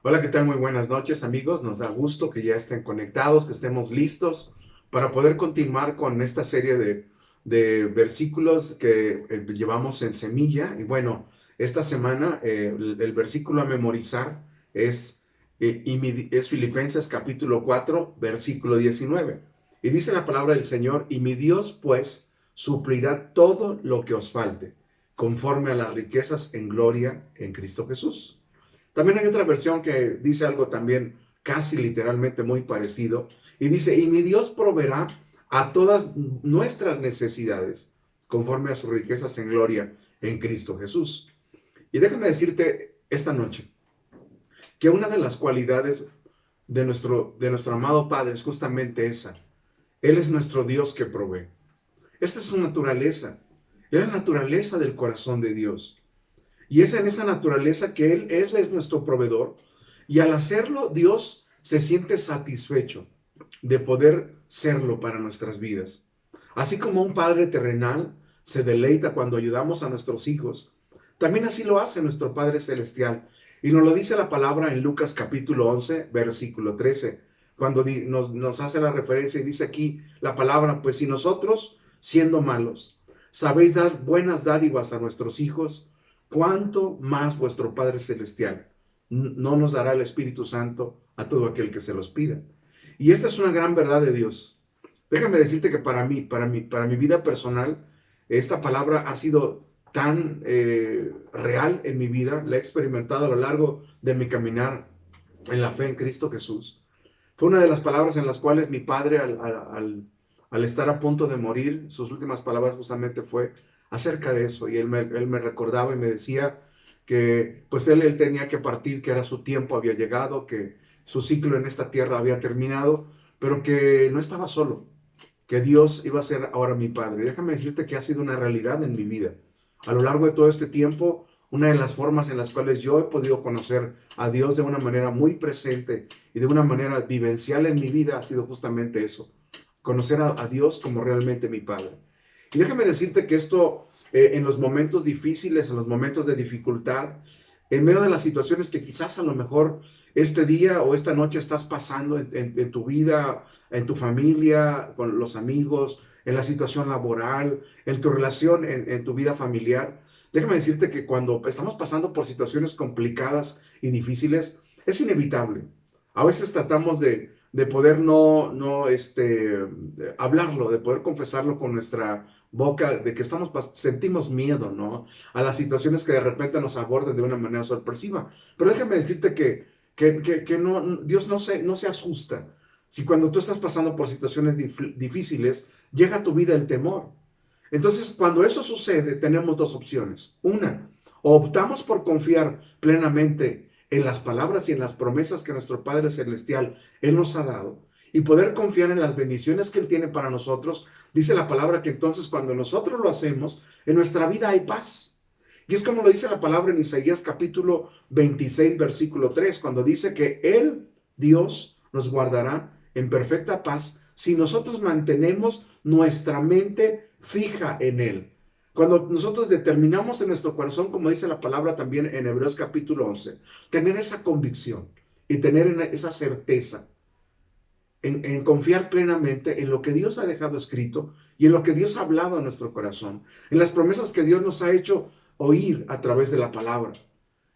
Hola, ¿qué tal? Muy buenas noches, amigos. Nos da gusto que ya estén conectados, que estemos listos para poder continuar con esta serie de versículos que llevamos en semilla. Y bueno, esta semana el versículo a memorizar es Filipenses capítulo 4, versículo 19. Y dice la palabra del Señor: y mi Dios pues suplirá todo lo que os falte, conforme a las riquezas en gloria en Cristo Jesús. También hay otra versión que dice algo también casi literalmente muy parecido, y dice: y mi Dios proveerá a todas nuestras necesidades conforme a sus riquezas en gloria en Cristo Jesús. Y déjame decirte esta noche que una de las cualidades de nuestro amado Padre es justamente esa. Él es nuestro Dios que provee. Esta es su naturaleza. Es la naturaleza del corazón de Dios. Y es en esa naturaleza que Él es nuestro proveedor. Y al hacerlo, Dios se siente satisfecho de poder serlo para nuestras vidas. Así como un padre terrenal se deleita cuando ayudamos a nuestros hijos, también así lo hace nuestro Padre Celestial. Y nos lo dice la palabra en Lucas capítulo 11, versículo 13, cuando nos hace la referencia y dice aquí la palabra: pues si nosotros, siendo malos, sabéis dar buenas dádivas a nuestros hijos, ¿cuánto más vuestro Padre Celestial no nos dará el Espíritu Santo a todo aquel que se los pida? Y esta es una gran verdad de Dios. Déjame decirte que para mi vida personal, esta palabra ha sido tan real en mi vida, la he experimentado a lo largo de mi caminar en la fe en Cristo Jesús. Fue una de las palabras en las cuales mi padre, al estar a punto de morir, sus últimas palabras justamente fue acerca de eso. Y él me recordaba y me decía que pues él tenía que partir, que era su tiempo, había llegado, que su ciclo en esta tierra había terminado, pero que no estaba solo, que Dios iba a ser ahora mi Padre. Y déjame decirte que ha sido una realidad en mi vida. A lo largo de todo este tiempo, una de las formas en las cuales yo he podido conocer a Dios de una manera muy presente y de una manera vivencial en mi vida ha sido justamente eso: conocer a Dios como realmente mi Padre. Y déjame decirte que esto, en los momentos difíciles, en los momentos de dificultad, en medio de las situaciones que quizás a lo mejor este día o esta noche estás pasando en tu vida, en tu familia, con los amigos, en la situación laboral, en tu relación, en tu vida familiar. Déjame decirte que cuando estamos pasando por situaciones complicadas y difíciles, es inevitable. A veces tratamos de poder hablarlo, de poder confesarlo con nuestra boca, de que sentimos miedo, ¿no? A las situaciones que de repente nos aborden de una manera sorpresiva. Pero déjame decirte que no, Dios no se asusta. Si cuando tú estás pasando por situaciones difíciles, llega a tu vida el temor. Entonces, cuando eso sucede, tenemos dos opciones. Una, o optamos por confiar plenamente en las palabras y en las promesas que nuestro Padre Celestial, Él nos ha dado, y poder confiar en las bendiciones que Él tiene para nosotros. Dice la palabra que entonces cuando nosotros lo hacemos, en nuestra vida hay paz. Y es como lo dice la palabra en Isaías capítulo 26, versículo 3, cuando dice que Él, Dios, nos guardará en perfecta paz si nosotros mantenemos nuestra mente fija en Él. Cuando nosotros determinamos en nuestro corazón, como dice la palabra también en Hebreos capítulo 11, tener esa convicción y tener esa certeza, en confiar plenamente en lo que Dios ha dejado escrito y en lo que Dios ha hablado a nuestro corazón, en las promesas que Dios nos ha hecho oír a través de la palabra.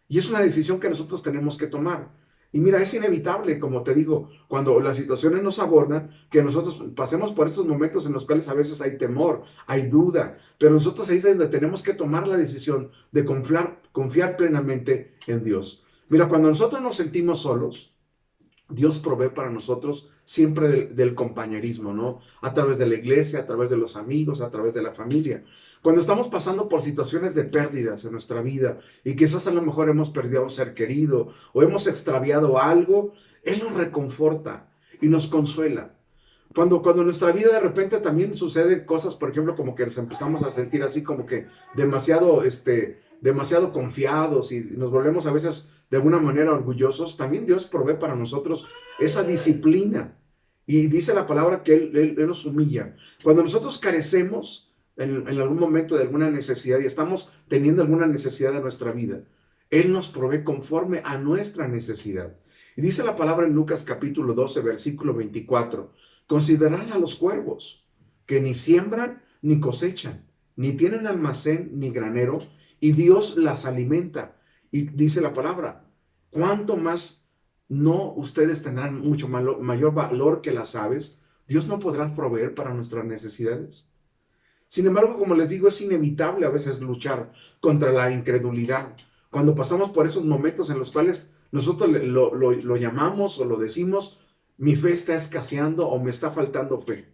Y es una decisión que nosotros tenemos que tomar. Y mira, es inevitable, como te digo, cuando las situaciones nos abordan, que nosotros pasemos por estos momentos en los cuales a veces hay temor, hay duda, pero nosotros ahí es donde tenemos que tomar la decisión de confiar plenamente en Dios. Mira, cuando nosotros nos sentimos solos, Dios provee para nosotros siempre del compañerismo, ¿no? A través de la iglesia, a través de los amigos, a través de la familia. Cuando estamos pasando por situaciones de pérdidas en nuestra vida y quizás a lo mejor hemos perdido a un ser querido o hemos extraviado algo, Él nos reconforta y nos consuela. Cuando en nuestra vida de repente también suceden cosas, por ejemplo, como que nos empezamos a sentir así como que demasiado confiados y nos volvemos a veces de alguna manera orgullosos, también Dios provee para nosotros esa disciplina. Y dice la palabra que Él nos humilla. Cuando nosotros carecemos en algún momento de alguna necesidad y estamos teniendo alguna necesidad en nuestra vida, Él nos provee conforme a nuestra necesidad. Y dice la palabra en Lucas capítulo 12, versículo 24, considerad a los cuervos, que ni siembran ni cosechan, ni tienen almacén ni granero, y Dios las alimenta. Y dice la palabra, ¿cuánto más no ustedes tendrán mucho mayor valor que las aves? Dios no podrá proveer para nuestras necesidades. Sin embargo, como les digo, es inevitable a veces luchar contra la incredulidad. Cuando pasamos por esos momentos en los cuales nosotros lo llamamos o lo decimos, mi fe está escaseando o me está faltando fe.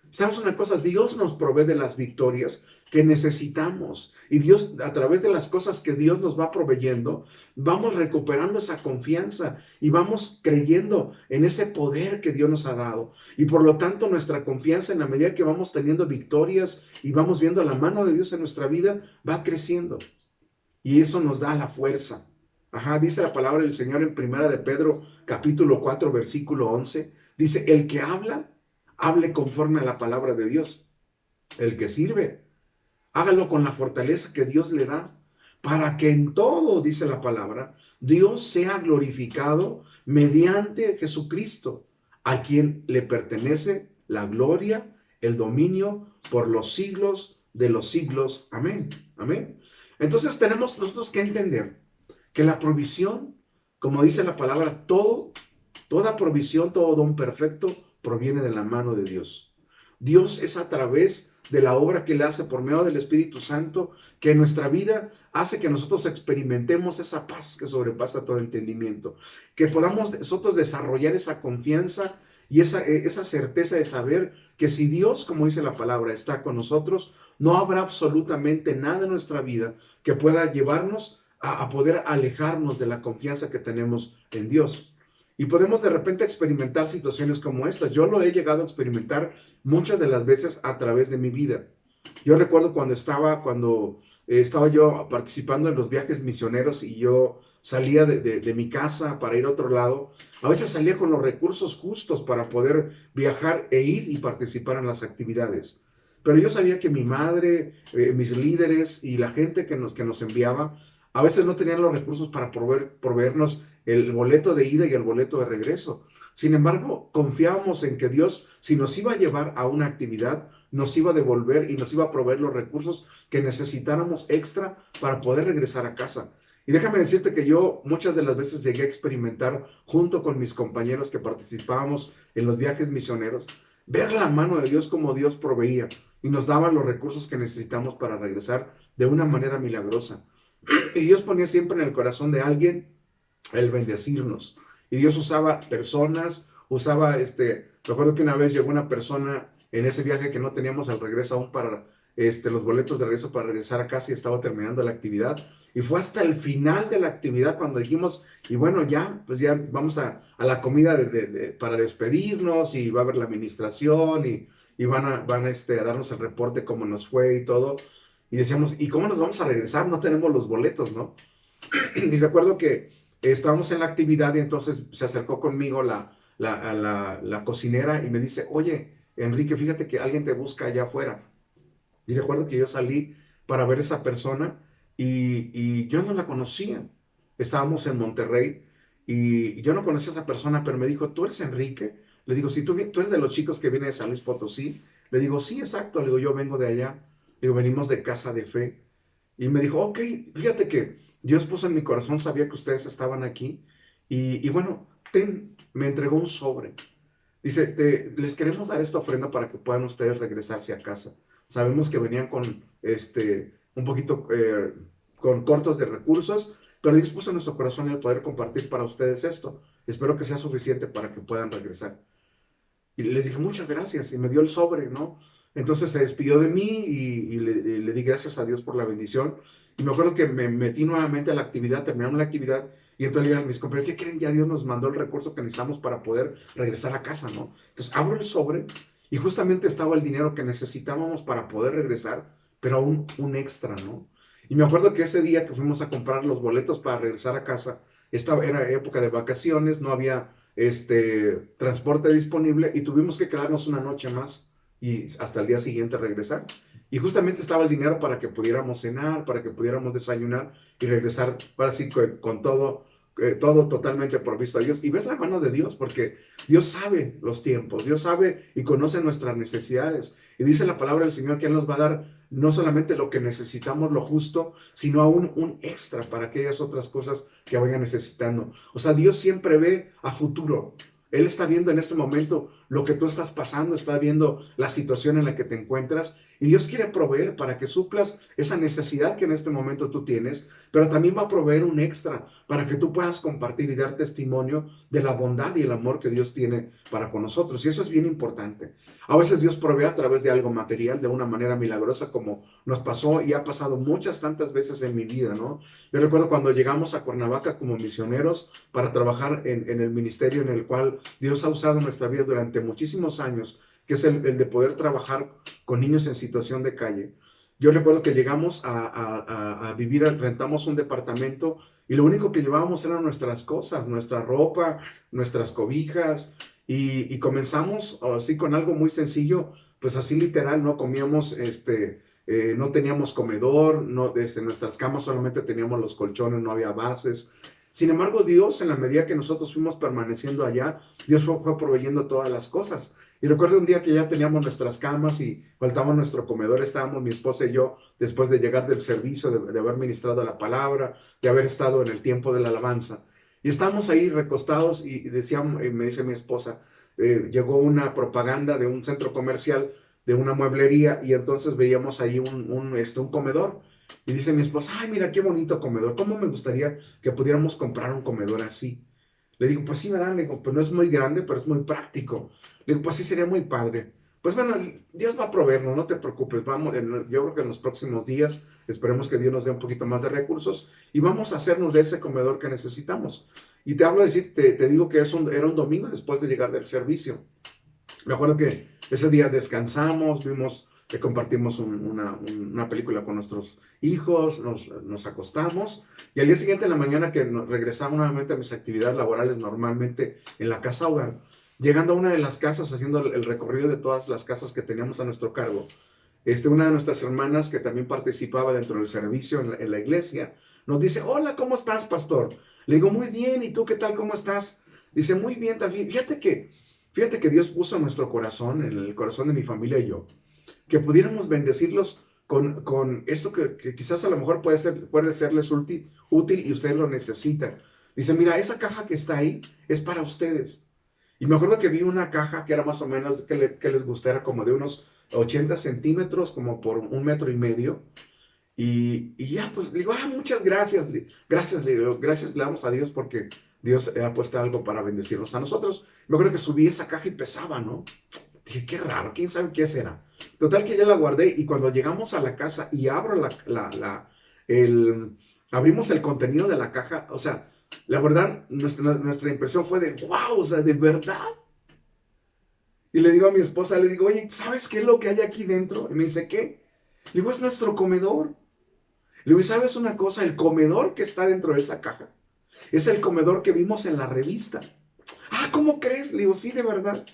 ¿Sabes una cosa? Dios nos provee de las victorias que necesitamos. Y Dios, a través de las cosas que Dios nos va proveyendo, vamos recuperando esa confianza y vamos creyendo en ese poder que Dios nos ha dado. Y por lo tanto, nuestra confianza, en la medida que vamos teniendo victorias y vamos viendo la mano de Dios en nuestra vida, va creciendo. Y eso nos da la fuerza. Dice la palabra del Señor en Primera de Pedro, capítulo 4, versículo 11. Dice, el que habla, hable conforme a la palabra de Dios. El que sirve, hágalo con la fortaleza que Dios le da, para que en todo, dice la palabra, Dios sea glorificado mediante Jesucristo, a quien le pertenece la gloria, el dominio por los siglos de los siglos. Amén. Amén. Entonces tenemos nosotros que entender que la provisión, como dice la palabra, toda provisión, todo don perfecto proviene de la mano de Dios. Dios es a través de la obra que Él hace por medio del Espíritu Santo, que en nuestra vida hace que nosotros experimentemos esa paz que sobrepasa todo entendimiento, que podamos nosotros desarrollar esa confianza y esa certeza de saber que si Dios, como dice la palabra, está con nosotros, no habrá absolutamente nada en nuestra vida que pueda llevarnos a poder alejarnos de la confianza que tenemos en Dios. Y podemos de repente experimentar situaciones como estas. Yo lo he llegado a experimentar muchas de las veces a través de mi vida. Yo recuerdo cuando estaba yo participando en los viajes misioneros y yo salía de mi casa para ir a otro lado. A veces salía con los recursos justos para poder viajar e ir y participar en las actividades. Pero yo sabía que mi madre, mis líderes y la gente que nos enviaba, a veces no tenían los recursos para proveernos el boleto de ida y el boleto de regreso. Sin embargo, confiábamos en que Dios, si nos iba a llevar a una actividad, nos iba a devolver y nos iba a proveer los recursos que necesitáramos extra para poder regresar a casa. Y déjame decirte que yo muchas de las veces llegué a experimentar, junto con mis compañeros que participábamos en los viajes misioneros, ver la mano de Dios como Dios proveía y nos daba los recursos que necesitamos para regresar de una manera milagrosa. Y Dios ponía siempre en el corazón de alguien el bendecirnos. Y Dios usaba personas, recuerdo que una vez llegó una persona en ese viaje que no teníamos al regreso aún para los boletos de regreso para regresar a casa y estaba terminando la actividad. Y fue hasta el final de la actividad cuando dijimos, y bueno, pues ya vamos a la comida para despedirnos y va a haber la administración y van a darnos el reporte cómo nos fue y todo. Y decíamos, ¿y cómo nos vamos a regresar? No tenemos los boletos, ¿no? Y recuerdo que estábamos en la actividad y entonces se acercó conmigo la cocinera y me dice, oye, Enrique, fíjate que alguien te busca allá afuera. Y recuerdo que yo salí para ver a esa persona y yo no la conocía. Estábamos en Monterrey y yo no conocía a esa persona, pero me dijo, ¿tú eres Enrique? Le digo, sí, tú eres de los chicos que vienen de San Luis Potosí. Le digo, sí, exacto. Le digo, yo vengo de allá. Le digo, venimos de Casa de Fe. Y me dijo, ok, fíjate que Dios puso en mi corazón, sabía que ustedes estaban aquí. Y bueno, me entregó un sobre. Dice, les queremos dar esta ofrenda para que puedan ustedes regresarse a casa. Sabemos que venían con un poquito con cortos de recursos, pero Dios puso en nuestro corazón el poder compartir para ustedes esto. Espero que sea suficiente para que puedan regresar. Y les dije, muchas gracias, y me dio el sobre, ¿no? Entonces se despidió de mí y le di gracias a Dios por la bendición. Y me acuerdo que me metí nuevamente a la actividad, terminamos la actividad, y entonces le digo a mis compañeros, ¿qué creen? Ya Dios nos mandó el recurso que necesitamos para poder regresar a casa, ¿no? Entonces abro el sobre y justamente estaba el dinero que necesitábamos para poder regresar, pero aún un extra, ¿no? Y me acuerdo que ese día que fuimos a comprar los boletos para regresar a casa, era época de vacaciones, no había transporte disponible y tuvimos que quedarnos una noche más y hasta el día siguiente regresar. Y justamente estaba el dinero para que pudiéramos cenar, para que pudiéramos desayunar y regresar para así con todo, todo totalmente provisto a Dios. Y ves la mano de Dios, porque Dios sabe los tiempos, Dios sabe y conoce nuestras necesidades. Y dice la palabra del Señor que Él nos va a dar no solamente lo que necesitamos, lo justo, sino aún un extra para aquellas otras cosas que vayan necesitando. O sea, Dios siempre ve a futuro. Él está viendo en este momento lo que tú estás pasando, está viendo la situación en la que te encuentras y Dios quiere proveer para que suplas esa necesidad que en este momento tú tienes, pero también va a proveer un extra para que tú puedas compartir y dar testimonio de la bondad y el amor que Dios tiene para con nosotros. Y eso es bien importante. A veces Dios provee a través de algo material, de una manera milagrosa, como nos pasó y ha pasado muchas tantas veces en mi vida, ¿no? Yo recuerdo cuando llegamos a Cuernavaca como misioneros para trabajar en el ministerio en el cual Dios ha usado nuestra vida durante muchísimos años, que es el de poder trabajar con niños en situación de calle. Yo recuerdo que llegamos a vivir, rentamos un departamento y lo único que llevábamos eran nuestras cosas, nuestra ropa, nuestras cobijas y comenzamos así con algo muy sencillo, pues así literal, ¿no? Comíamos, no teníamos comedor, no, nuestras camas solamente teníamos los colchones, no había bases. Sin embargo, Dios, en la medida que nosotros fuimos permaneciendo allá, Dios fue proveyendo todas las cosas. Y recuerdo un día que ya teníamos nuestras camas y faltaba nuestro comedor, estábamos mi esposa y yo, después de llegar del servicio, de haber ministrado la palabra, de haber estado en el tiempo de la alabanza. Y estábamos ahí recostados y decíamos, me dice mi esposa, llegó una propaganda de un centro comercial, de una mueblería, y entonces veíamos ahí un comedor. Y dice mi esposa, ay, mira qué bonito comedor, ¿cómo me gustaría que pudiéramos comprar un comedor así? Le digo, pues sí, ¿verdad? Le digo, pues no es muy grande, pero es muy práctico. Le digo, pues sí, sería muy padre. Pues bueno, Dios va a proveernos, no te preocupes. Vamos, yo creo que en los próximos días esperemos que Dios nos dé un poquito más de recursos y vamos a hacernos de ese comedor que necesitamos. Y te hablo de decir, te digo que era un domingo después de llegar del servicio. Me acuerdo que ese día descansamos, compartimos una película con nuestros hijos, nos acostamos y al día siguiente en la mañana que regresaba nuevamente a mis actividades laborales normalmente en la casa hogar, llegando a una de las casas, haciendo el recorrido de todas las casas que teníamos a nuestro cargo, una de nuestras hermanas que también participaba dentro del servicio en la iglesia, nos dice, hola, ¿cómo estás, pastor? Le digo, muy bien, ¿y tú qué tal, cómo estás? Dice, muy bien también. Fíjate que Dios puso en nuestro corazón, en el corazón de mi familia y yo, que pudiéramos bendecirlos con esto que quizás a lo mejor puede serles útil y ustedes lo necesitan. Dice, mira, esa caja que está ahí es para ustedes. Y me acuerdo que vi una caja que era más o menos, que les gustara como de unos 80 centímetros, como por 1,5 metros. Y ya, pues, le digo, muchas gracias, gracias, le digo, gracias, le damos a Dios porque Dios ha puesto algo para bendecirnos a nosotros. Me acuerdo que subí esa caja y pesaba, ¿no? Dije, qué raro, quién sabe qué será. Total que ya la guardé y cuando llegamos a la casa y abrimos el contenido de la caja, o sea, la verdad, nuestra impresión fue de, wow, o sea, de verdad. Y le digo a mi esposa, le digo, oye, ¿sabes qué es lo que hay aquí dentro? Y me dice, ¿qué? Le digo, es nuestro comedor. Le digo, ¿y sabes una cosa? El comedor que está dentro de esa caja es el comedor que vimos en la revista. Ah, ¿cómo crees? Le digo, sí, de verdad.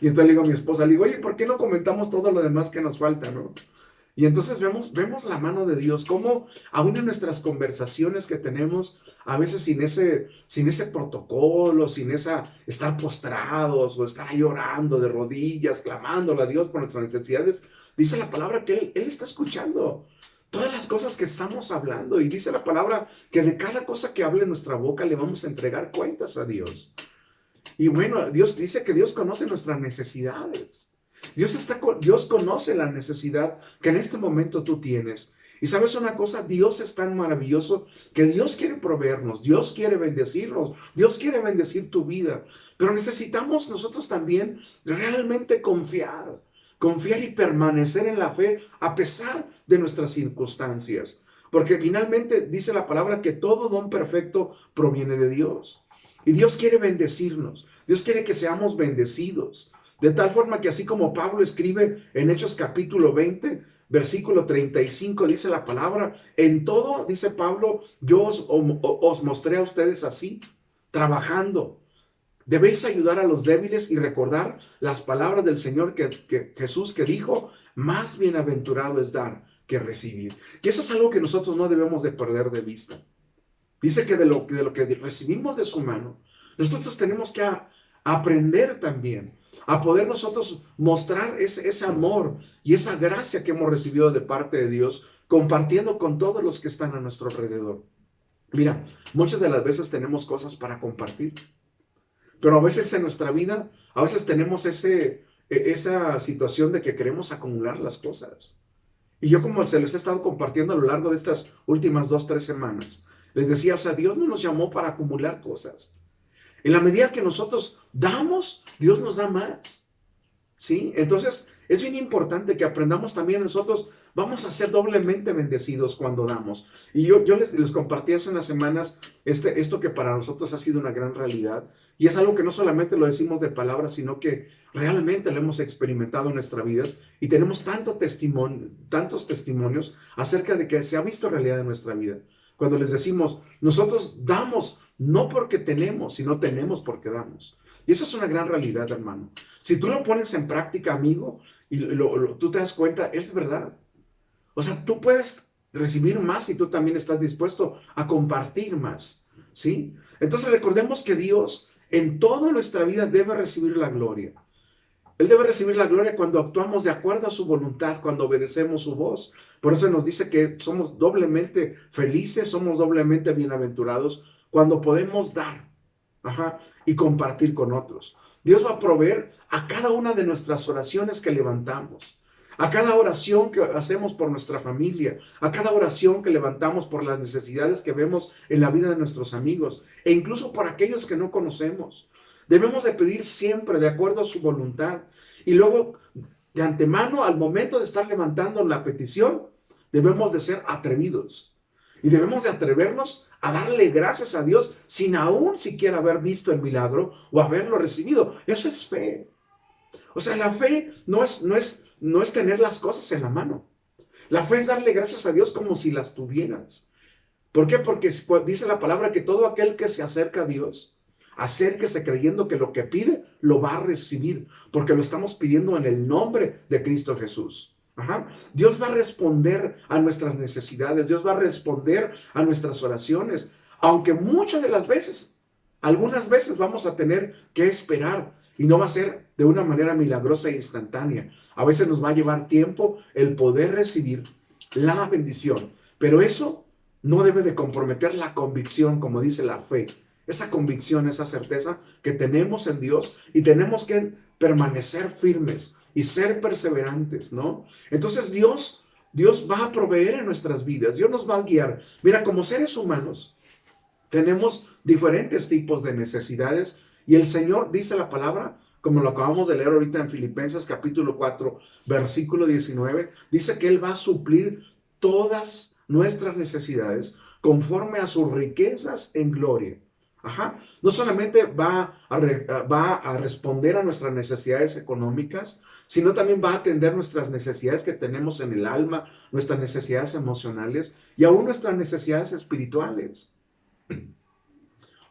Y entonces le digo a mi esposa, le digo, oye, ¿por qué no comentamos todo lo demás que nos falta, no? Y entonces vemos la mano de Dios, cómo aún en nuestras conversaciones que tenemos, a veces sin ese protocolo, estar postrados o estar ahí orando de rodillas, clamándole a Dios por nuestras necesidades, dice la palabra que Él está escuchando todas las cosas que estamos hablando. Y dice la palabra que de cada cosa que hable nuestra boca le vamos a entregar cuentas a Dios. Y bueno, Dios dice que Dios conoce nuestras necesidades. Dios conoce la necesidad que en este momento tú tienes. Y sabes una cosa, Dios es tan maravilloso que Dios quiere proveernos, Dios quiere bendecirnos, Dios quiere bendecir tu vida. Pero necesitamos nosotros también realmente confiar y permanecer en la fe a pesar de nuestras circunstancias. Porque finalmente dice la palabra que todo don perfecto proviene de Dios. Y Dios quiere bendecirnos, Dios quiere que seamos bendecidos. De tal forma que así como Pablo escribe en Hechos capítulo 20, versículo 35, dice la palabra, en todo, dice Pablo, yo os mostré a ustedes así, trabajando, Debéis ayudar a los débiles y recordar las palabras del Señor que Jesús que dijo, más bienaventurado es dar que recibir. Y eso es algo que nosotros no debemos de perder de vista. Dice que de lo que recibimos de su mano, nosotros tenemos que aprender también a poder nosotros mostrar ese amor y esa gracia que hemos recibido de parte de Dios, compartiendo con todos los que están a nuestro alrededor. Mira, muchas de las veces tenemos cosas para compartir, pero a veces en nuestra vida, a veces tenemos esa situación de que queremos acumular las cosas. Y yo, como se les he estado compartiendo a lo largo de estas últimas 2, 3 semanas, les decía, o sea, Dios no nos llamó para acumular cosas. En la medida que nosotros damos, Dios nos da más. ¿Sí? Entonces, es bien importante que aprendamos también nosotros, vamos a ser doblemente bendecidos cuando damos. Y yo les compartí hace unas semanas esto que para nosotros ha sido una gran realidad. Y es algo que no solamente lo decimos de palabras, sino que realmente lo hemos experimentado en nuestras vidas. Y tenemos tantos testimonios acerca de que se ha visto realidad en nuestra vida. Cuando les decimos, nosotros damos no porque tenemos, sino tenemos porque damos. Y esa es una gran realidad, hermano. Si tú lo pones en práctica, amigo, y tú te das cuenta, es verdad. O sea, tú puedes recibir más y tú también estás dispuesto a compartir más, ¿sí? Entonces recordemos que Dios en toda nuestra vida debe recibir la gloria. Él debe recibir la gloria cuando actuamos de acuerdo a su voluntad, cuando obedecemos su voz. Por eso nos dice que somos doblemente felices, somos doblemente bienaventurados cuando podemos dar, y compartir con otros. Dios va a proveer a cada una de nuestras oraciones que levantamos, a cada oración que hacemos por nuestra familia, a cada oración que levantamos por las necesidades que vemos en la vida de nuestros amigos e incluso por aquellos que no conocemos. Debemos de pedir siempre de acuerdo a su voluntad y luego de antemano al momento de estar levantando la petición debemos de ser atrevidos y debemos de atrevernos a darle gracias a Dios sin aún siquiera haber visto el milagro o haberlo recibido. Eso es fe. O sea, la fe no es tener las cosas en la mano. La fe es darle gracias a Dios como si las tuvieras. ¿Por qué? Porque dice la palabra que todo aquel que se acerca a Dios, acérquese creyendo que lo que pide lo va a recibir, porque lo estamos pidiendo en el nombre de Cristo Jesús. Dios va a responder a nuestras necesidades, Dios va a responder a nuestras oraciones, aunque muchas de las veces, algunas veces vamos a tener que esperar y no va a ser de una manera milagrosa e instantánea. A veces nos va a llevar tiempo el poder recibir la bendición, pero eso no debe de comprometer la convicción, como dice la fe, esa convicción, esa certeza que tenemos en Dios y tenemos que permanecer firmes y ser perseverantes, ¿no? Entonces Dios va a proveer en nuestras vidas, Dios nos va a guiar. Mira, como seres humanos tenemos diferentes tipos de necesidades y el Señor dice la palabra, como lo acabamos de leer ahorita en Filipenses capítulo 4, versículo 19, dice que Él va a suplir todas nuestras necesidades conforme a sus riquezas en gloria. No solamente va a responder a nuestras necesidades económicas, sino también va a atender nuestras necesidades que tenemos en el alma, nuestras necesidades emocionales y aún nuestras necesidades espirituales.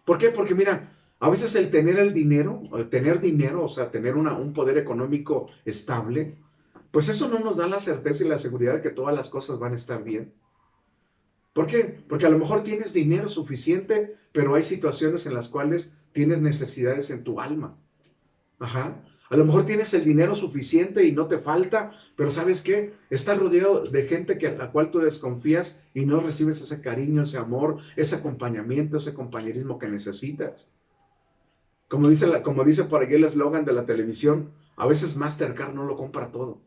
¿Por qué? Porque mira, a veces el tener dinero, o sea, tener un poder económico estable, pues eso no nos da la certeza y la seguridad de que todas las cosas van a estar bien. ¿Por qué? Porque a lo mejor tienes dinero suficiente, pero hay situaciones en las cuales tienes necesidades en tu alma. A lo mejor tienes el dinero suficiente y no te falta, pero ¿sabes qué? Estás rodeado de gente a la cual tú desconfías y no recibes ese cariño, ese amor, ese acompañamiento, ese compañerismo que necesitas. Como dice por ahí el eslogan de la televisión, a veces Mastercard no lo compra todo.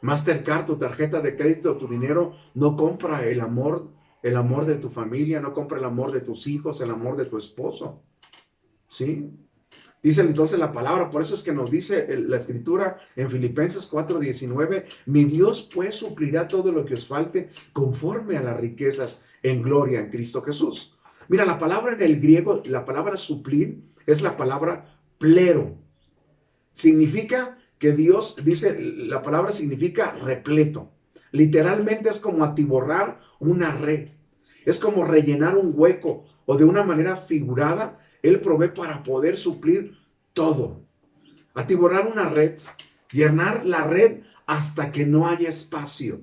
Mastercard, tu tarjeta de crédito, tu dinero, no compra el amor de tu familia, no compra el amor de tus hijos, el amor de tu esposo. ¿Sí? Dice entonces la palabra, por eso es que nos dice la escritura en Filipenses 4:19, mi Dios pues suplirá todo lo que os falte conforme a las riquezas en gloria en Cristo Jesús. Mira, la palabra en el griego, la palabra suplir es la palabra plero. Significa que Dios, dice, la palabra significa repleto. Literalmente es como atiborrar una red. Es como rellenar un hueco o de una manera figurada Él provee para poder suplir todo. Atiborrar una red, llenar la red hasta que no haya espacio.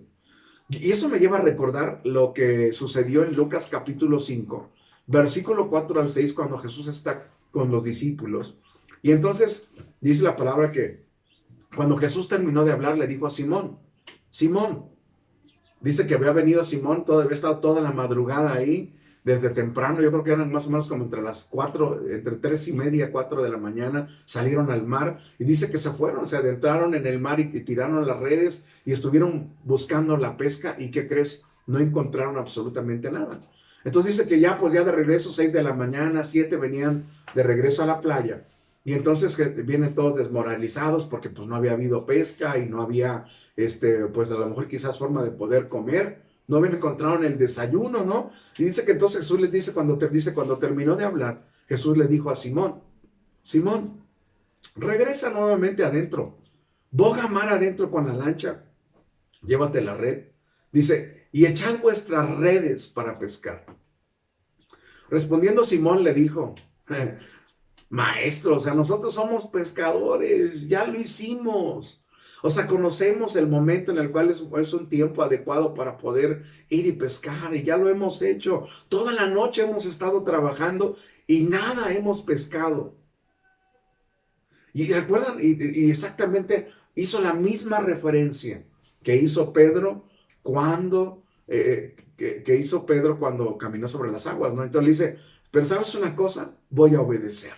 Y eso me lleva a recordar lo que sucedió en Lucas capítulo 5, versículo 4 al 6, cuando Jesús está con los discípulos. Y entonces dice la palabra que cuando Jesús terminó de hablar, le dijo a Simón, Simón, dice que había venido Simón, había estado toda la madrugada ahí, desde temprano, yo creo que eran más o menos como entre las 4, entre 3:30, 4 de la mañana, salieron al mar y dice que se fueron, se adentraron en el mar y tiraron las redes y estuvieron buscando la pesca y ¿qué crees? No encontraron absolutamente nada. Entonces dice que ya de regreso, 6 de la mañana, 7 venían de regreso a la playa y entonces vienen todos desmoralizados porque pues no había habido pesca y no había, pues a lo mejor quizás forma de poder comer. No habían encontrado el desayuno, ¿no? Y dice que entonces Jesús les dice, cuando terminó de hablar, Jesús le dijo a Simón, Simón, regresa nuevamente adentro, boga mar adentro con la lancha, llévate la red. Dice, y echad vuestras redes para pescar. Respondiendo Simón le dijo, maestro, o sea, nosotros somos pescadores, ya lo hicimos. O sea, conocemos el momento en el cual es un tiempo adecuado para poder ir y pescar y ya lo hemos hecho. Toda la noche hemos estado trabajando y nada hemos pescado. Y recuerdan, y exactamente hizo la misma referencia que hizo Pedro cuando, que hizo Pedro cuando caminó sobre las aguas, ¿no? Entonces le dice, pero ¿sabes una cosa? Voy a obedecer.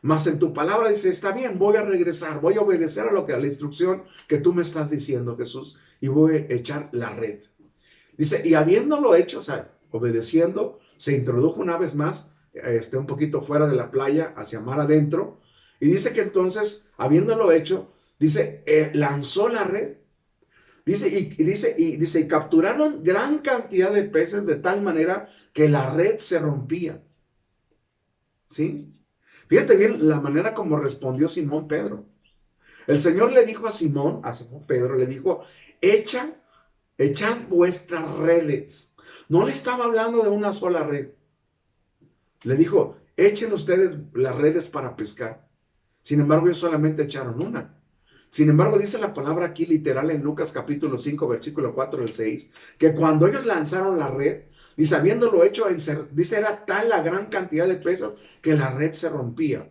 Mas en tu palabra dice, está bien, voy a regresar, voy a obedecer a la instrucción que tú me estás diciendo, Jesús, y voy a echar la red. Dice, y habiéndolo hecho, o sea, obedeciendo, se introdujo una vez más, un poquito fuera de la playa, hacia mar adentro, y dice que entonces, habiéndolo hecho, dice, lanzó la red. Dice, y capturaron gran cantidad de peces de tal manera que la red se rompía. ¿Sí? Fíjate bien la manera como respondió Simón Pedro. El Señor le dijo a Simón Pedro, le dijo, echad vuestras redes. No le estaba hablando de una sola red. Le dijo, echen ustedes las redes para pescar. Sin embargo, ellos solamente echaron una. Sin embargo, dice la palabra aquí literal en Lucas capítulo 5, versículo 4 al 6, que cuando ellos lanzaron la red, dice, habiéndolo hecho, dice, era tal la gran cantidad de peces que la red se rompía.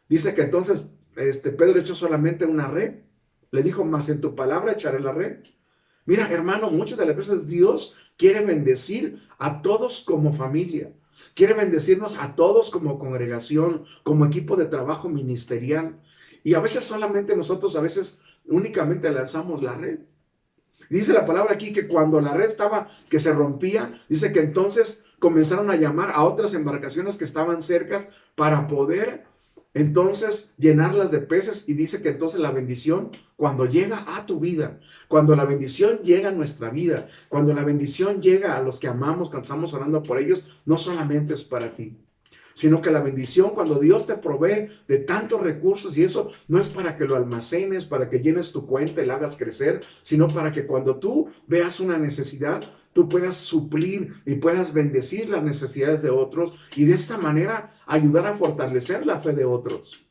Dice que entonces Pedro echó solamente una red. Le dijo, mas en tu palabra echaré la red. Mira, hermano, muchas de las veces Dios quiere bendecir a todos como familia. Quiere bendecirnos a todos como congregación, como equipo de trabajo ministerial. Y a veces solamente nosotros, a veces únicamente lanzamos la red. Dice la palabra aquí que cuando la red que se rompía, dice que entonces comenzaron a llamar a otras embarcaciones que estaban cercas para poder entonces llenarlas de peces. Y dice que entonces la bendición, cuando llega a tu vida, cuando la bendición llega a nuestra vida, cuando la bendición llega a los que amamos, cuando estamos orando por ellos, no solamente es para ti, sino que la bendición, cuando Dios te provee de tantos recursos, y eso no es para que lo almacenes, para que llenes tu cuenta y la hagas crecer, sino para que cuando tú veas una necesidad, tú puedas suplir y puedas bendecir las necesidades de otros y de esta manera ayudar a fortalecer la fe de otros.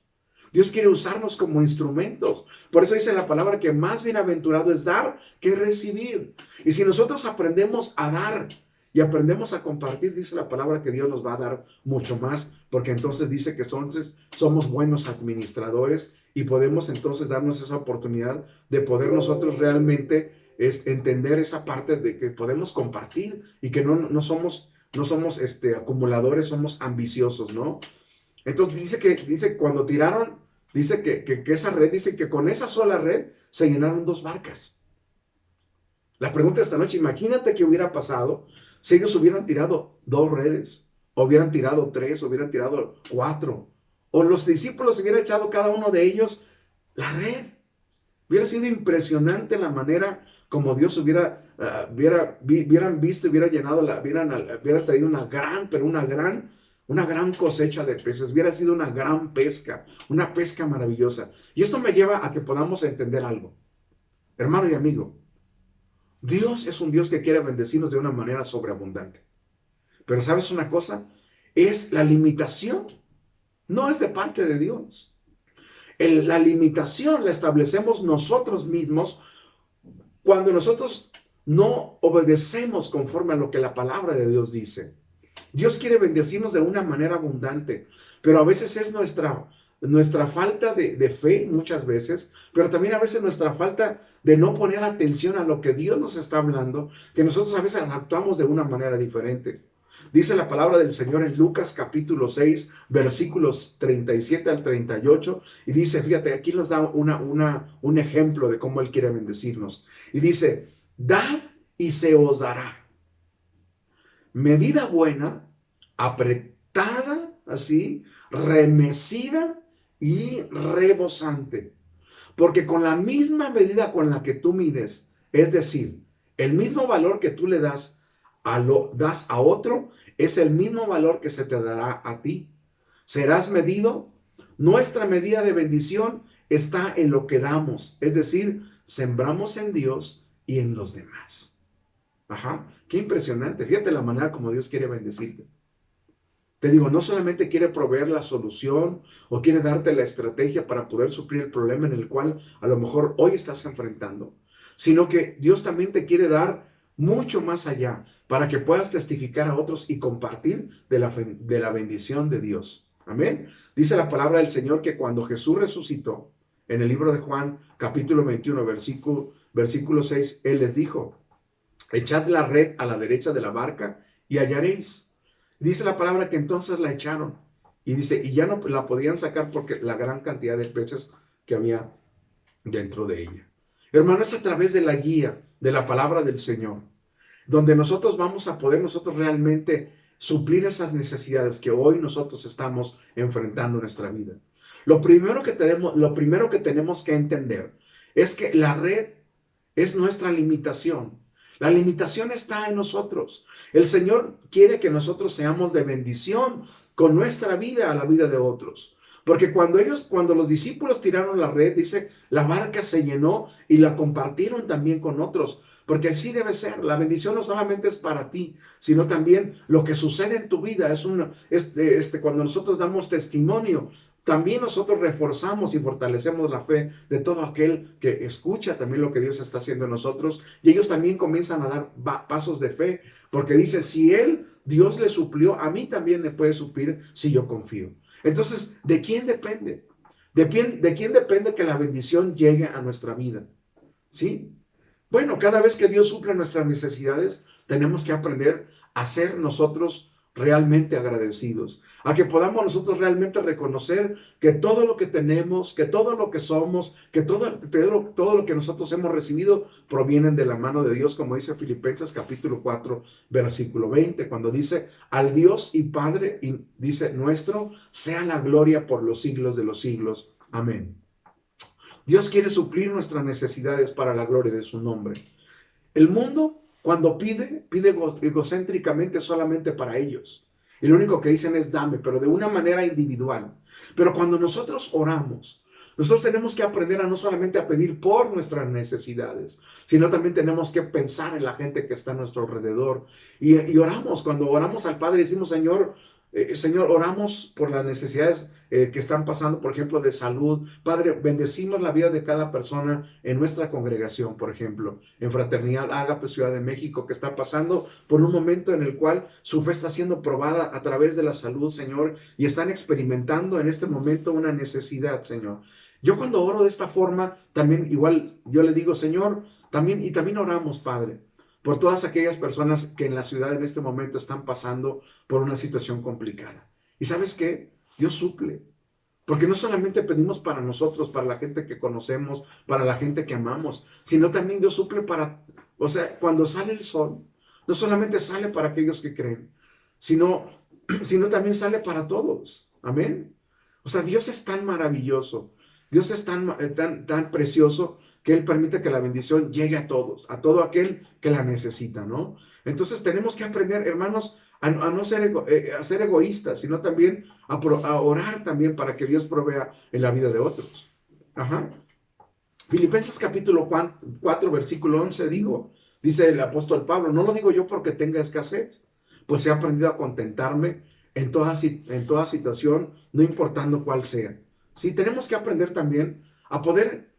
Dios quiere usarnos como instrumentos. Por eso dice la palabra que más bienaventurado es dar que recibir. Y si nosotros aprendemos a dar y aprendemos a compartir, dice la palabra que Dios nos va a dar mucho más, porque entonces dice que entonces somos buenos administradores y podemos entonces darnos esa oportunidad de poder nosotros realmente entender esa parte de que podemos compartir y que no somos acumuladores, somos ambiciosos, ¿no? Entonces dice cuando tiraron, dice que esa red, dice que con esa sola red se llenaron 2 barcas. La pregunta esta noche, imagínate qué hubiera pasado si ellos hubieran tirado 2 redes, o hubieran tirado 3, o hubieran tirado 4, o los discípulos hubieran echado cada uno de ellos la red. Hubiera sido impresionante la manera como Dios hubieran visto, hubiera llenado, hubiera traído una gran cosecha de peces, hubiera sido una gran pesca, una pesca maravillosa. Y esto me lleva a que podamos entender algo. Hermano y amigo, Dios es un Dios que quiere bendecirnos de una manera sobreabundante. Pero ¿sabes una cosa? Es la limitación no es de parte de Dios. La limitación la establecemos nosotros mismos cuando nosotros no obedecemos conforme a lo que la palabra de Dios dice. Dios quiere bendecirnos de una manera abundante, pero a veces es nuestra falta de fe, muchas veces, pero también a veces nuestra falta de no poner atención a lo que Dios nos está hablando, que nosotros a veces actuamos de una manera diferente. Dice la palabra del Señor en Lucas capítulo 6, versículos 37 al 38, y dice, fíjate, aquí nos da un ejemplo de cómo Él quiere bendecirnos. Y dice, dad y se os dará. Medida buena, apretada, así, remecida y rebosante. Porque con la misma medida con la que tú mides, es decir, el mismo valor que tú le das a otro, es el mismo valor que se te dará a ti. Serás medido. Nuestra medida de bendición está en lo que damos, es decir, sembramos en Dios y en los demás. Ajá, qué impresionante. Fíjate la manera como Dios quiere bendecirte. Te digo, no solamente quiere proveer la solución o quiere darte la estrategia para poder suplir el problema en el cual a lo mejor hoy estás enfrentando, sino que Dios también te quiere dar mucho más allá para que puedas testificar a otros y compartir de la bendición de Dios. Amén. Dice la palabra del Señor que cuando Jesús resucitó, en el libro de Juan, capítulo 21, versículo 6, Él les dijo, echad la red a la derecha de la barca y hallaréis. Dice la palabra que entonces la echaron. Y dice, y ya no la podían sacar porque la gran cantidad de peces que había dentro de ella. Hermano, es a través de la guía, de la palabra del Señor, donde nosotros vamos a poder nosotros realmente suplir esas necesidades que hoy nosotros estamos enfrentando en nuestra vida. Lo primero que tenemos que entender es que la red es nuestra limitación. La limitación está en nosotros. El Señor quiere que nosotros seamos de bendición con nuestra vida a la vida de otros. Porque cuando los discípulos tiraron la red, dice, la barca se llenó y la compartieron también con otros. Porque así debe ser. La bendición no solamente es para ti, sino también lo que sucede en tu vida. Cuando nosotros damos testimonio, también nosotros reforzamos y fortalecemos la fe de todo aquel que escucha también lo que Dios está haciendo en nosotros. Y ellos también comienzan a dar pasos de fe. Porque dice, si Dios le suplió, a mí también me puede suplir si yo confío. Entonces, ¿de quién depende? ¿De quién depende que la bendición llegue a nuestra vida? ¿Sí? Bueno, cada vez que Dios suple nuestras necesidades, tenemos que aprender a ser nosotros realmente agradecidos, a que podamos nosotros realmente reconocer que todo lo que tenemos, que todo lo que somos, que todo lo que nosotros hemos recibido provienen de la mano de Dios, como dice Filipenses capítulo 4, versículo 20, cuando dice, al Dios y Padre, y dice, nuestro, sea la gloria por los siglos de los siglos. Amén. Dios quiere suplir nuestras necesidades para la gloria de su nombre. El mundo, cuando pide egocéntricamente solamente para ellos. Y lo único que dicen es dame, pero de una manera individual. Pero cuando nosotros oramos, nosotros tenemos que aprender a no solamente a pedir por nuestras necesidades, sino también tenemos que pensar en la gente que está a nuestro alrededor. Y oramos, cuando oramos al Padre, decimos, Señor, oramos por las necesidades que están pasando, por ejemplo, de salud. Padre, bendecimos la vida de cada persona en nuestra congregación, por ejemplo, en Fraternidad Ágape, Ciudad de México, que está pasando por un momento en el cual su fe está siendo probada a través de la salud, Señor, y están experimentando en este momento una necesidad, Señor. Yo cuando oro de esta forma, también igual yo le digo, Señor, también oramos, Padre, por todas aquellas personas que en la ciudad en este momento están pasando por una situación complicada. ¿Y sabes qué? Dios suple. Porque no solamente pedimos para nosotros, para la gente que conocemos, para la gente que amamos, sino también Dios suple cuando sale el sol, no solamente sale para aquellos que creen, sino también sale para todos. Amén. O sea, Dios es tan maravilloso, Dios es tan precioso, que Él permite que la bendición llegue a todos, a todo aquel que la necesita, ¿no? Entonces tenemos que aprender, hermanos, a no ser egoístas, sino también a orar también para que Dios provea en la vida de otros. Ajá. Filipenses capítulo 4, versículo 11, dice el apóstol Pablo, no lo digo yo porque tenga escasez, pues he aprendido a contentarme en toda situación, no importando cuál sea. Sí, tenemos que aprender también a poder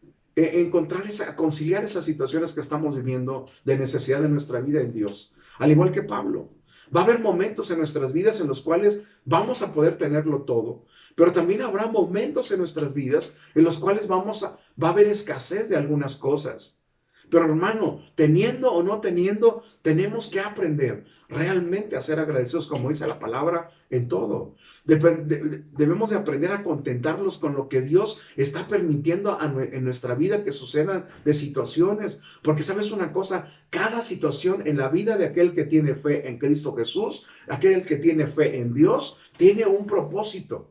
conciliar esas situaciones que estamos viviendo de necesidad de nuestra vida en Dios. Al igual que Pablo, va a haber momentos en nuestras vidas en los cuales vamos a poder tenerlo todo, pero también habrá momentos en nuestras vidas en los cuales va a haber escasez de algunas cosas. Pero hermano, teniendo o no teniendo, tenemos que aprender realmente a ser agradecidos, como dice la palabra, en todo. Debemos de aprender a contentarlos con lo que Dios está permitiendo en nuestra vida que sucedan de situaciones. Porque sabes una cosa, cada situación en la vida de aquel que tiene fe en Cristo Jesús, aquel que tiene fe en Dios, tiene un propósito.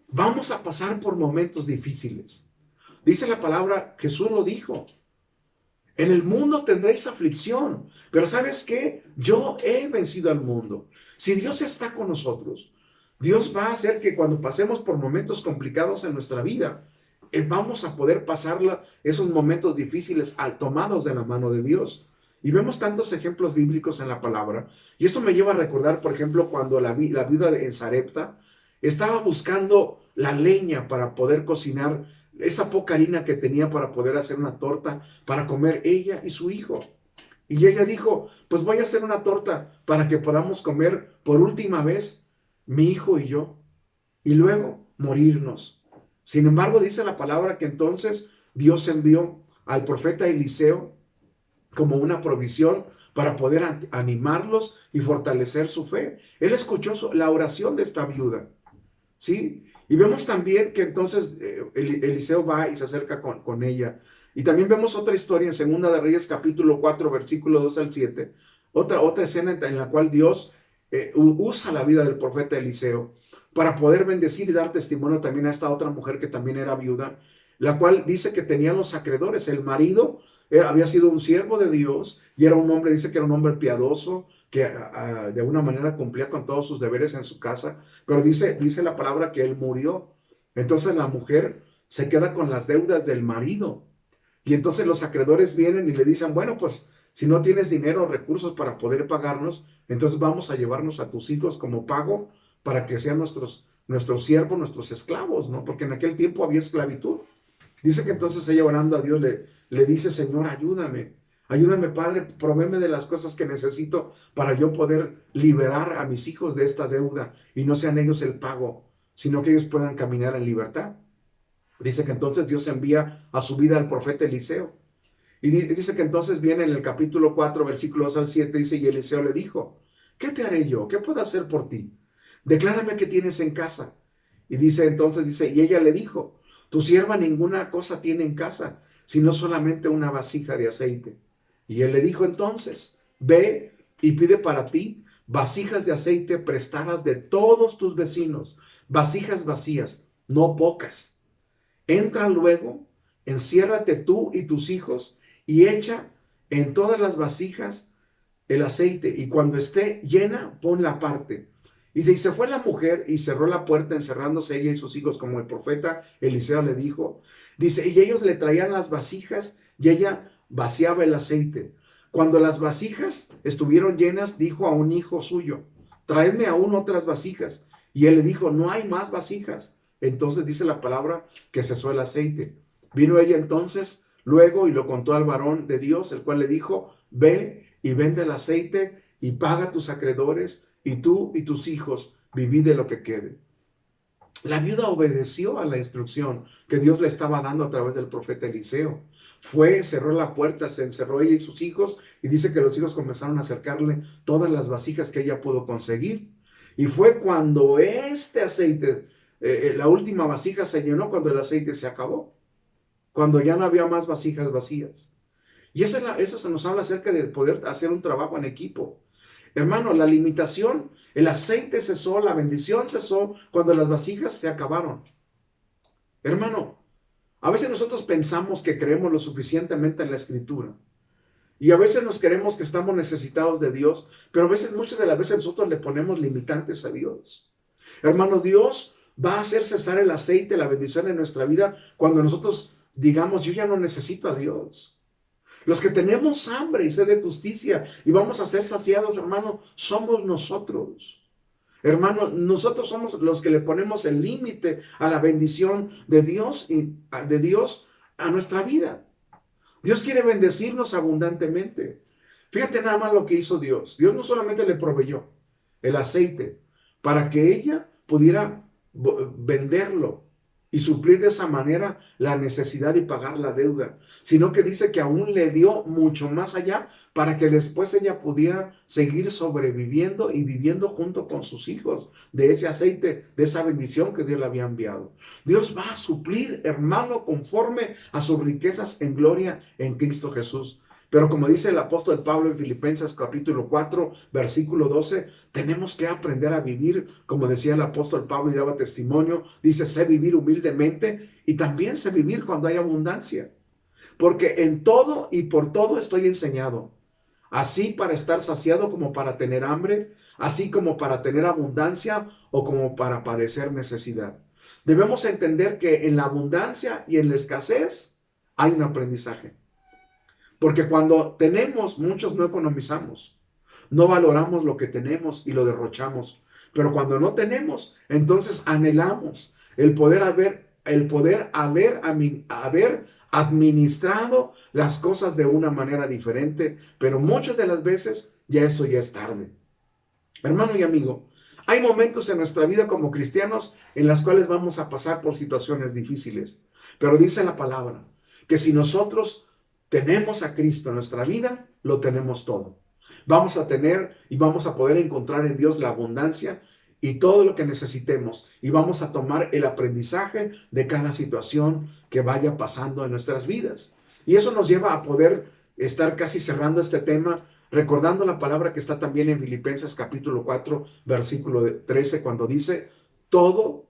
Vamos a pasar por momentos difíciles. Dice la palabra, Jesús lo dijo. En el mundo tendréis aflicción, pero ¿sabes qué? Yo he vencido al mundo. Si Dios está con nosotros, Dios va a hacer que cuando pasemos por momentos complicados en nuestra vida, vamos a poder pasar esos momentos difíciles tomados de la mano de Dios. Y vemos tantos ejemplos bíblicos en la palabra. Y esto me lleva a recordar, por ejemplo, cuando la viuda en Sarepta estaba buscando la leña para poder cocinar esa poca harina que tenía para poder hacer una torta para comer ella y su hijo. Y ella dijo, pues voy a hacer una torta para que podamos comer por última vez mi hijo y yo, y luego morirnos. Sin embargo, dice la palabra que entonces Dios envió al profeta Eliseo como una provisión para poder animarlos y fortalecer su fe. Él escuchó la oración de esta viuda, ¿sí? Y vemos también que entonces Eliseo va y se acerca con ella. Y también vemos otra historia en Segunda de Reyes, capítulo 4, versículo 2 al 7. Otra escena en la cual Dios usa la vida del profeta Eliseo para poder bendecir y dar testimonio también a esta otra mujer que también era viuda, la cual dice que tenía los acreedores. El marido había sido un siervo de Dios y era un hombre, dice que era un hombre piadoso, que de alguna manera cumplía con todos sus deberes en su casa, pero dice la palabra que él murió. Entonces la mujer se queda con las deudas del marido. Y entonces los acreedores vienen y le dicen, bueno, pues si no tienes dinero o recursos para poder pagarnos, entonces vamos a llevarnos a tus hijos como pago para que sean nuestros siervos, nuestros esclavos, ¿no? Porque en aquel tiempo había esclavitud. Dice que entonces ella orando a Dios le dice, Señor, ayúdame. Ayúdame, Padre, provéeme de las cosas que necesito para yo poder liberar a mis hijos de esta deuda y no sean ellos el pago, sino que ellos puedan caminar en libertad. Dice que entonces Dios envía a su vida al profeta Eliseo. Y dice que entonces viene en el capítulo 4, versículos al 7, dice, y Eliseo le dijo, ¿qué te haré yo? ¿Qué puedo hacer por ti? Declárame qué tienes en casa. Y dice, y ella le dijo, tu sierva ninguna cosa tiene en casa, sino solamente una vasija de aceite. Y él le dijo entonces, ve y pide para ti vasijas de aceite prestadas de todos tus vecinos, vasijas vacías, no pocas. Entra luego, enciérrate tú y tus hijos y echa en todas las vasijas el aceite, y cuando esté llena, ponla aparte. Y se fue la mujer y cerró la puerta, encerrándose ella y sus hijos, como el profeta Eliseo le dijo. Dice, y ellos le traían las vasijas y ella vaciaba el aceite. Cuando las vasijas estuvieron llenas, dijo a un hijo suyo, traedme aún otras vasijas. Y él le dijo, no hay más vasijas. Entonces dice la palabra que cesó el aceite. Vino ella entonces luego y lo contó al varón de Dios, el cual le dijo, ve y vende el aceite y paga a tus acreedores, y tú y tus hijos vivid de lo que quede. La viuda obedeció a la instrucción que Dios le estaba dando a través del profeta Eliseo. Fue, cerró la puerta, se encerró ella y sus hijos, y dice que los hijos comenzaron a acercarle todas las vasijas que ella pudo conseguir. Y fue cuando este aceite, la última vasija se llenó, cuando el aceite se acabó, cuando ya no había más vasijas vacías. Y eso se nos habla acerca de poder hacer un trabajo en equipo. Hermano, la limitación, el aceite cesó, la bendición cesó cuando las vasijas se acabaron. Hermano, a veces nosotros pensamos que creemos lo suficientemente en la Escritura. Y a veces nos creemos que estamos necesitados de Dios, pero muchas de las veces nosotros le ponemos limitantes a Dios. Hermano, Dios va a hacer cesar el aceite, la bendición en nuestra vida cuando nosotros digamos, yo ya no necesito a Dios. Los que tenemos hambre y sed de justicia y vamos a ser saciados, hermano, somos nosotros. Hermano, nosotros somos los que le ponemos el límite a la bendición de Dios y de Dios a nuestra vida. Dios quiere bendecirnos abundantemente. Fíjate nada más lo que hizo Dios. Dios no solamente le proveyó el aceite para que ella pudiera venderlo y suplir de esa manera la necesidad y pagar la deuda, sino que dice que aún le dio mucho más allá para que después ella pudiera seguir sobreviviendo y viviendo junto con sus hijos de ese aceite, de esa bendición que Dios le había enviado. Dios va a suplir, hermano, conforme a sus riquezas en gloria en Cristo Jesús. Pero como dice el apóstol Pablo en Filipenses capítulo 4, versículo 12, tenemos que aprender a vivir, como decía el apóstol Pablo y daba testimonio, dice, sé vivir humildemente y también sé vivir cuando hay abundancia. Porque en todo y por todo estoy enseñado, así para estar saciado como para tener hambre, así como para tener abundancia o como para padecer necesidad. Debemos entender que en la abundancia y en la escasez hay un aprendizaje. Porque cuando tenemos, muchos no economizamos, no valoramos lo que tenemos y lo derrochamos. Pero cuando no tenemos, entonces anhelamos el poder haber administrado las cosas de una manera diferente. Pero muchas de las veces ya eso ya es tarde. Hermano y amigo, hay momentos en nuestra vida como cristianos en las cuales vamos a pasar por situaciones difíciles. Pero dice la palabra que si nosotros tenemos a Cristo en nuestra vida, lo tenemos todo. Vamos a tener y vamos a poder encontrar en Dios la abundancia y todo lo que necesitemos. Y vamos a tomar el aprendizaje de cada situación que vaya pasando en nuestras vidas. Y eso nos lleva a poder estar casi cerrando este tema, recordando la palabra que está también en Filipenses capítulo 4, versículo 13, cuando dice, todo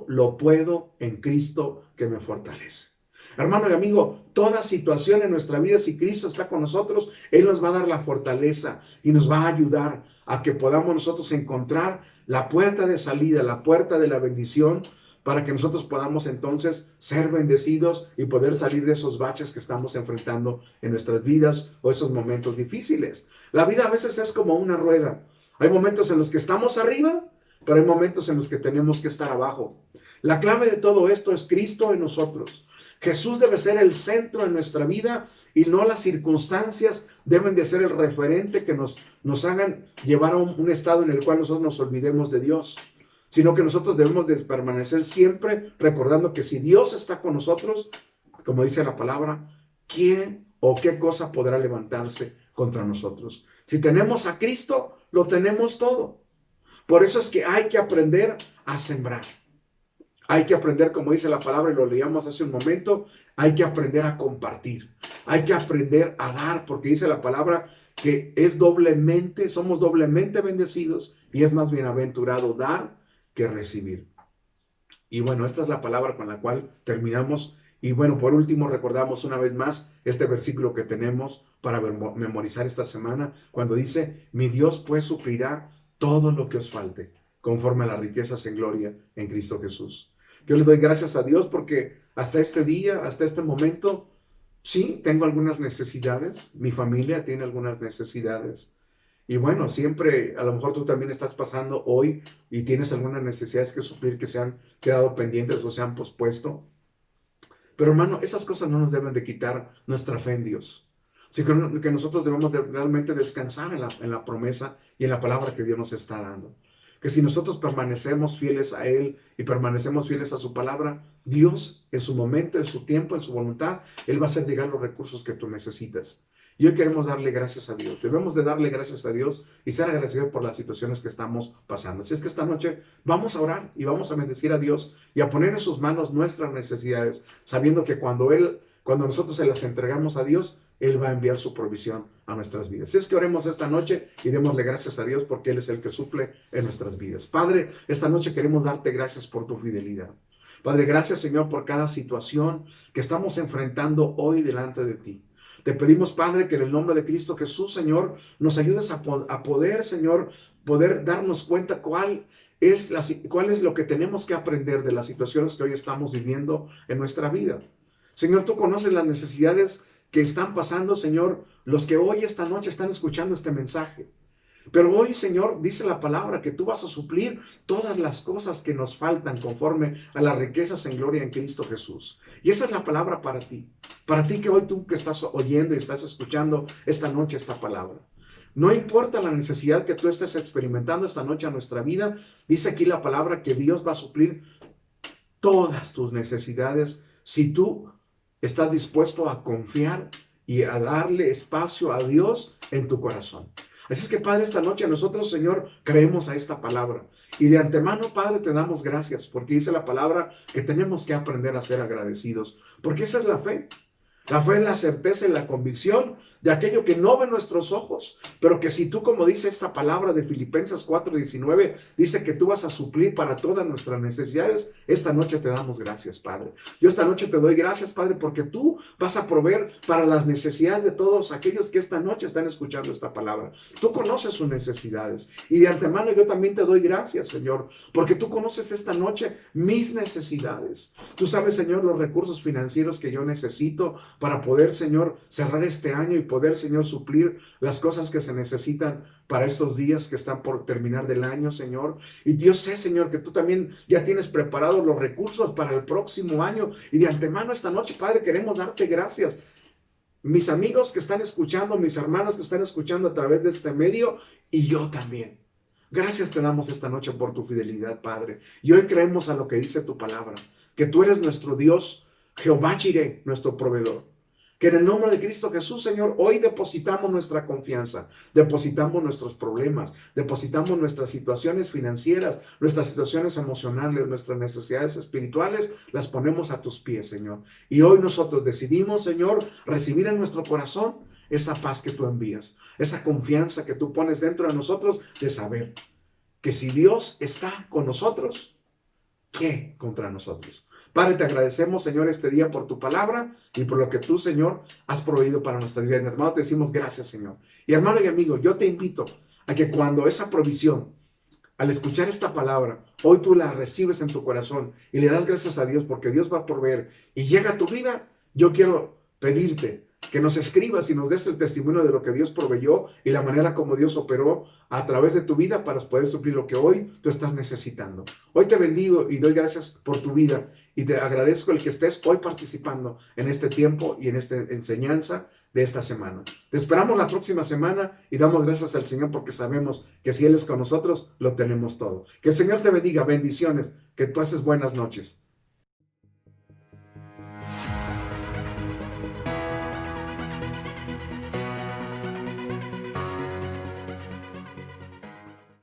lo puedo en Cristo que me fortalece. Hermano y amigo, toda situación en nuestra vida, si Cristo está con nosotros, Él nos va a dar la fortaleza y nos va a ayudar a que podamos nosotros encontrar la puerta de salida, la puerta de la bendición, para que nosotros podamos entonces ser bendecidos y poder salir de esos baches que estamos enfrentando en nuestras vidas o esos momentos difíciles. La vida a veces es como una rueda. Hay momentos en los que estamos arriba, pero hay momentos en los que tenemos que estar abajo. La clave de todo esto es Cristo en nosotros. Jesús debe ser el centro en nuestra vida y no las circunstancias deben de ser el referente que nos hagan llevar a un estado en el cual nosotros nos olvidemos de Dios, sino que nosotros debemos de permanecer siempre recordando que si Dios está con nosotros, como dice la palabra, ¿quién o qué cosa podrá levantarse contra nosotros? Si tenemos a Cristo, lo tenemos todo. Por eso es que hay que aprender a sembrar. Hay que aprender, como dice la palabra y lo leíamos hace un momento, hay que aprender a compartir. Hay que aprender a dar, porque dice la palabra que somos doblemente bendecidos y es más bienaventurado dar que recibir. Y bueno, esta es la palabra con la cual terminamos. Y bueno, por último, recordamos una vez más este versículo que tenemos para memorizar esta semana, cuando dice, mi Dios pues suplirá todo lo que os falte, conforme a las riquezas en gloria en Cristo Jesús. Yo le doy gracias a Dios porque hasta este día, hasta este momento, sí, tengo algunas necesidades, mi familia tiene algunas necesidades. Y bueno, siempre, a lo mejor tú también estás pasando hoy y tienes algunas necesidades que suplir que se han quedado pendientes o se han pospuesto. Pero hermano, esas cosas no nos deben de quitar nuestra fe en Dios. Así que nosotros debemos de realmente descansar en la promesa y en la palabra que Dios nos está dando. Que si nosotros permanecemos fieles a Él y permanecemos fieles a su palabra, Dios en su momento, en su tiempo, en su voluntad, Él va a hacer llegar los recursos que tú necesitas. Y hoy queremos darle gracias a Dios. Debemos de darle gracias a Dios y ser agradecidos por las situaciones que estamos pasando. Así es que esta noche vamos a orar y vamos a bendecir a Dios y a poner en sus manos nuestras necesidades, sabiendo que cuando nosotros se las entregamos a Dios, Él va a enviar su provisión a nuestras vidas. Así es que oremos esta noche y démosle gracias a Dios porque Él es el que suple en nuestras vidas. Padre, esta noche queremos darte gracias por tu fidelidad. Padre, gracias Señor por cada situación que estamos enfrentando hoy delante de ti. Te pedimos, Padre, que en el nombre de Cristo Jesús, Señor, nos ayudes a poder, Señor, poder darnos cuenta cuál es lo que tenemos que aprender de las situaciones que hoy estamos viviendo en nuestra vida. Señor, tú conoces las necesidades que están pasando, Señor, los que hoy esta noche están escuchando este mensaje. Pero hoy, Señor, dice la palabra que tú vas a suplir todas las cosas que nos faltan conforme a las riquezas en gloria en Cristo Jesús. Y esa es la palabra para ti. Para ti que hoy tú que estás oyendo y estás escuchando esta noche esta palabra. No importa la necesidad que tú estés experimentando esta noche a nuestra vida, dice aquí la palabra que Dios va a suplir todas tus necesidades si tú estás dispuesto a confiar y a darle espacio a Dios en tu corazón. Así es que, Padre, esta noche nosotros, Señor, creemos a esta palabra. Y de antemano, Padre, te damos gracias, porque dice la palabra que tenemos que aprender a ser agradecidos, porque esa es la fe. La fe es la certeza y la convicción de aquello que no ven nuestros ojos, pero que si tú, como dice esta palabra de Filipenses 4:19, dice que tú vas a suplir para todas nuestras necesidades, esta noche te damos gracias, Padre. Yo esta noche te doy gracias, Padre, porque tú vas a proveer para las necesidades de todos aquellos que esta noche están escuchando esta palabra. Tú conoces sus necesidades y de antemano yo también te doy gracias, Señor, porque tú conoces esta noche mis necesidades. Tú sabes, Señor, los recursos financieros que yo necesito para poder, Señor, cerrar este año y poder, Señor, suplir las cosas que se necesitan para estos días que están por terminar del año, Señor. Y Dios sé, Señor, que tú también ya tienes preparados los recursos para el próximo año. Y de antemano esta noche, Padre, queremos darte gracias. Mis amigos que están escuchando, mis hermanos que están escuchando a través de este medio y yo también. Gracias te damos esta noche por tu fidelidad, Padre. Y hoy creemos a lo que dice tu palabra, que tú eres nuestro Dios, Jehová Jireh, nuestro proveedor. Que en el nombre de Cristo Jesús, Señor, hoy depositamos nuestra confianza, depositamos nuestros problemas, depositamos nuestras situaciones financieras, nuestras situaciones emocionales, nuestras necesidades espirituales, las ponemos a tus pies, Señor. Y hoy nosotros decidimos, Señor, recibir en nuestro corazón esa paz que tú envías, esa confianza que tú pones dentro de nosotros de saber que si Dios está con nosotros, ¿qué contra nosotros? Padre, te agradecemos, Señor, este día por tu palabra y por lo que tú, Señor, has proveído para nuestras vidas. Hermano, te decimos gracias, Señor. Y hermano y amigo, yo te invito a que cuando esa provisión, al escuchar esta palabra, hoy tú la recibes en tu corazón y le das gracias a Dios porque Dios va a proveer y llega a tu vida, yo quiero pedirte que nos escribas y nos des el testimonio de lo que Dios proveyó y la manera como Dios operó a través de tu vida para poder suplir lo que hoy tú estás necesitando. Hoy te bendigo y doy gracias por tu vida y te agradezco el que estés hoy participando en este tiempo y en esta enseñanza de esta semana. Te esperamos la próxima semana y damos gracias al Señor porque sabemos que si Él es con nosotros, lo tenemos todo. Que el Señor te bendiga, bendiciones, que pases buenas noches.